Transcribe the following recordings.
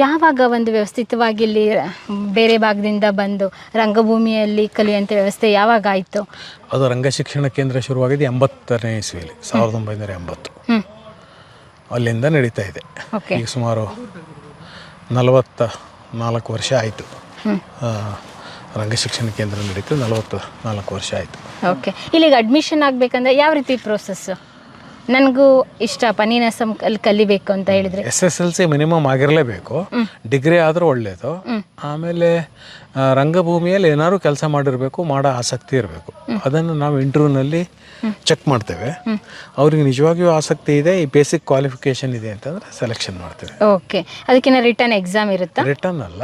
ಯಾವಾಗ ಒಂದು ವ್ಯವಸ್ಥಿತವಾಗಿ ಇಲ್ಲಿ ಬೇರೆ ಭಾಗದಿಂದ ಬಂದು ರಂಗಭೂಮಿಯಲ್ಲಿ ಕಲಿಯುವಂಥ ವ್ಯವಸ್ಥೆ ಯಾವಾಗ ಆಯಿತು? ಅದು ರಂಗಶಿಕ್ಷಣ ಕೇಂದ್ರ ಶುರುವಾಗಿದ್ದು 80ನೇ ಇಸ್ವಿಯಲ್ಲಿ, 1980. ಅಲ್ಲಿಂದ ನಡೀತಾ ಇದೆ. ಈಗ ಸುಮಾರು 44 ವರ್ಷ ಆಯಿತು. ರಂಗಶಿಕ್ಷಣ ಕೇಂದ್ರ ನಡೀತು 44 ವರ್ಷ ಆಯಿತು. ಓಕೆ. ಇಲ್ಲಿಗೆ ಅಡ್ಮಿಷನ್ ಆಗಬೇಕಂದ್ರೆ ಯಾವ ರೀತಿ ಪ್ರೋಸೆಸ್ಸು? ನನಗೂ ಇಷ್ಟಪ್ಪ ನೀನಾಸಂ ಕಲಿಬೇಕು ಅಂತ ಹೇಳಿದರೆ SSLC ಮಿನಿಮಮ್ ಆಗಿರಲೇಬೇಕು. ಡಿಗ್ರಿ ಆದರೂ ಒಳ್ಳೆಯದು. ಆಮೇಲೆ ರಂಗಭೂಮಿಯಲ್ಲಿ ಏನಾದ್ರು ಕೆಲಸ ಮಾಡಿರಬೇಕು, ಮಾಡೋ ಆಸಕ್ತಿ ಇರಬೇಕು. ಅದನ್ನು ನಾವು ಇಂಟರ್ವ್ಯೂನಲ್ಲಿ ಚೆಕ್ ಮಾಡ್ತೇವೆ. ಅವ್ರಿಗೆ ನಿಜವಾಗಿಯೂ ಆಸಕ್ತಿ ಇದೆ, ಈ ಬೇಸಿಕ್ ಕ್ವಾಲಿಫಿಕೇಷನ್ ಇದೆ ಅಂತಂದರೆ ಸೆಲೆಕ್ಷನ್ ಮಾಡ್ತೇವೆ. ಓಕೆ. ಅದಕ್ಕಿಂತ ರಿಟರ್ನ್ ಎಕ್ಸಾಮ್ ಇರುತ್ತಾ? ರಿಟರ್ನ್ ಅಲ್ಲ,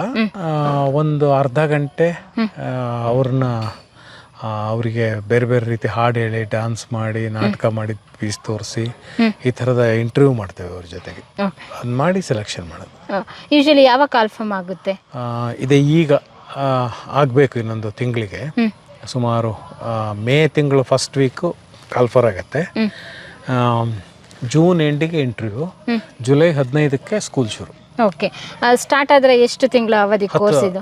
ಒಂದು ಅರ್ಧ ಗಂಟೆ ಅವ್ರನ್ನ ಅವರಿಗೆ ಬೇರೆ ಬೇರೆ ರೀತಿ ಹಾಡು ಹೇಳಿ, ಡ್ಯಾನ್ಸ್ ಮಾಡಿ, ನಾಟಕ ಮಾಡಿ, ಪೀಸ್ ತೋರಿಸಿ, ಈ ಥರದ ಇಂಟರ್ವ್ಯೂ ಮಾಡ್ತೇವೆ ಅವ್ರ ಜೊತೆಗೆ. ಅದು ಮಾಡಿ ಸೆಲೆಕ್ಷನ್ ಮಾಡೋದು. ಯೂಶಲಿ ಯಾವಾಗ ಕಾಲ್ಫರ್ಮ್ ಆಗುತ್ತೆ? ಇದೆ ಈಗ ಆಗಬೇಕು, ಇನ್ನೊಂದು ತಿಂಗಳಿಗೆ. ಸುಮಾರು ಮೇ ತಿಂಗಳು ಫಸ್ಟ್ ವೀಕು ಕಾಲ್ಫರ್ ಆಗುತ್ತೆ. ಜೂನ್ ಎಂಡಿಗೆ ಇಂಟರ್ವ್ಯೂ, ಜುಲೈ 15ಕ್ಕೆ ಸ್ಕೂಲ್ ಶುರು. ಓಕೆ. ಸ್ಟಾರ್ಟ್ ಆದರೆ ಎಷ್ಟು ತಿಂಗಳು ಅವಧಿ ಕೋರ್ಸ್ ಇದು?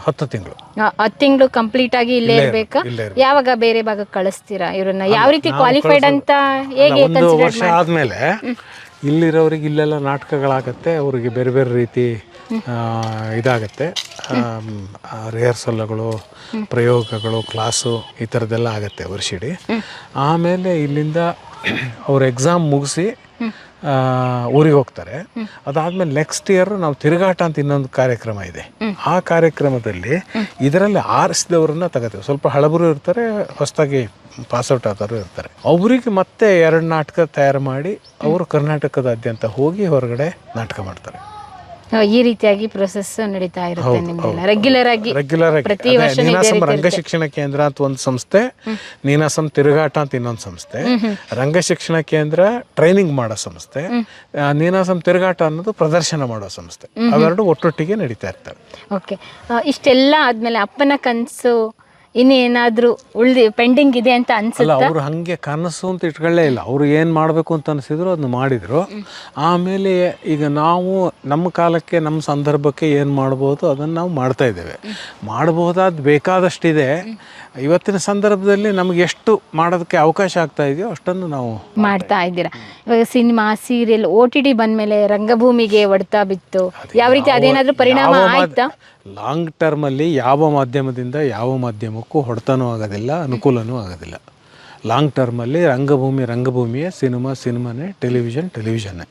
10 ತಿಂಗಳು. 10 ತಿಂಗಳು ಕಂಪ್ಲೀಟ್ ಆಗಿ ಇಲ್ಲೇ ಇರಬೇಕಾ? ಯಾವಾಗ ಬೇರೆ ಭಾಗಕ್ಕೆ ಕಳಿಸ್ತೀರಾ ಇವ್ರನ್ನ? ಯಾವ ರೀತಿ ಕ್ವಾಲಿಫೈಡ್ ಅಂತ ಹೇಗೆ ಒಂದು ವರ್ಷ ಆದಮೇಲೆ ಇಲ್ಲಿರೋರಿಗೆ ಇಲ್ಲೆಲ್ಲ ನಾಟಕಗಳಾಗತ್ತೆ, ಅವರಿಗೆ ಬೇರೆ ಬೇರೆ ರೀತಿ ಇದಾಗತ್ತೆ, ರಿಹರ್ಸಲ್ಗಳು, ಪ್ರಯೋಗಗಳು, ಕ್ಲಾಸು, ಈ ಥರದ್ದೆಲ್ಲ ಆಗುತ್ತೆ ವರ್ಷಿಡೀ. ಆಮೇಲೆ ಇಲ್ಲಿಂದ ಅವ್ರು ಎಕ್ಸಾಮ್ ಮುಗಿಸಿ ಊರಿಗೆ ಹೋಗ್ತಾರೆ. ಅದಾದಮೇಲೆ ನೆಕ್ಸ್ಟ್ ಇಯರ್ ನಾವು ತಿರುಗಾಟ ಅಂತ ಇನ್ನೊಂದು ಕಾರ್ಯಕ್ರಮ ಇದೆ. ಆ ಕಾರ್ಯಕ್ರಮದಲ್ಲಿ ಇದರಲ್ಲಿ ಆರಿಸಿದವ್ರನ್ನ ತಗೋತೀವಿ. ಸ್ವಲ್ಪ ಹಳಬರು ಇರ್ತಾರೆ, ಹೊಸದಾಗಿ ಪಾಸ್ಔಟ್ ಆದವರು ಇರ್ತಾರೆ. ಅವರಿಗೆ ಮತ್ತೆ 2 ನಾಟಕ ತಯಾರು ಮಾಡಿ ಅವರು ಕರ್ನಾಟಕದಾದ್ಯಂತ ಹೋಗಿ ಹೊರಗಡೆ ನಾಟಕ ಮಾಡ್ತಾರೆ. ಈ ರೀತಿಯಾಗಿ ಪ್ರೊಸೆಸ್ ನಡೀತಾ ಇರುತ್ತೆ ನಿಮ್ಗೆಲ್ಲ ರೆಗ್ಯುಲರ್ ಆಗಿ? ಪ್ರತಿ ವರ್ಷ ನೀನಾಸಂ ರಂಗಶಿಕ್ಷಣ ಕೇಂದ್ರ ಅಂತ ಒಂದು ಸಂಸ್ಥೆ, ನೀನಾಸಂ ತಿರುಗಾಟ ಅಂತ ಇನ್ನೊಂದು ಸಂಸ್ಥೆ. ರಂಗಶಿಕ್ಷಣ ಕೇಂದ್ರ ಟ್ರೈನಿಂಗ್ ಮಾಡೋ ಸಂಸ್ಥೆ, ನೀನಾಸಂ ತಿರುಗಾಟ ಅನ್ನೋದು ಪ್ರದರ್ಶನ ಮಾಡೋ ಸಂಸ್ಥೆ. ಅವೆರಡು ಒಟ್ಟೊಟ್ಟಿಗೆ ನಡೀತಾ ಇರ್ತವೆ. ಓಕೆ. ಇಷ್ಟೆಲ್ಲ ಆದ್ಮೇಲೆ ಅಪ್ಪನ ಕನಸು ಇನ್ನೇನಾದರೂ ಪೆಂಡಿಂಗ್ ಇದೆ ಅಂತ ಅನ್ಸುತ್ತೆ? ಅವರು ಹಾಗೆ ಕನಸು ಅಂತ ಇಟ್ಕೊಳ್ಳೇ ಇಲ್ಲ. ಅವರು ಏನು ಮಾಡಬೇಕು ಅಂತ ಅನಿಸಿದ್ರು ಅದನ್ನ ಮಾಡಿದರು. ಆಮೇಲೆ ಈಗ ನಾವು ನಮ್ಮ ಕಾಲಕ್ಕೆ, ನಮ್ಮ ಸಂದರ್ಭಕ್ಕೆ ಏನು ಮಾಡ್ಬೋದು ಅದನ್ನು ನಾವು ಮಾಡ್ತಾ ಇದ್ದೇವೆ. ಮಾಡ್ಬೋದಾದ ಬೇಕಾದಷ್ಟಿದೆ. ಇವತ್ತಿನ ಸಂದರ್ಭದಲ್ಲಿ ನಮಗೆ ಎಷ್ಟು ಮಾಡೋದಕ್ಕೆ ಅವಕಾಶ ಆಗ್ತಾ ಇದೆಯೋ ಅಷ್ಟನ್ನು ನಾವು ಮಾಡ್ತಾ ಇದ್ದೀರಾ. ಇವಾಗ ಸಿನಿಮಾ, ಸೀರಿಯಲ್, OTT ಬಂದಮೇಲೆ ರಂಗಭೂಮಿಗೆ ಹೊಡೆತ ಬಿತ್ತು. ಯಾವ ರೀತಿ ಅದೇನಾದರೂ ಪರಿಣಾಮ ಆಯ್ತಾ? ಲಾಂಗ್ ಟರ್ಮಲ್ಲಿ ಯಾವ ಮಾಧ್ಯಮದಿಂದ ಯಾವ ಮಾಧ್ಯಮಕ್ಕೂ ಹೊಡೆತನೂ ಆಗೋದಿಲ್ಲ, ಅನುಕೂಲನೂ ಆಗೋದಿಲ್ಲ. ಲಾಂಗ್ ಟರ್ಮಲ್ಲಿ ರಂಗಭೂಮಿಯೇ, ಸಿನಿಮಾನೇ, ಟೆಲಿವಿಷನ್ನೇ.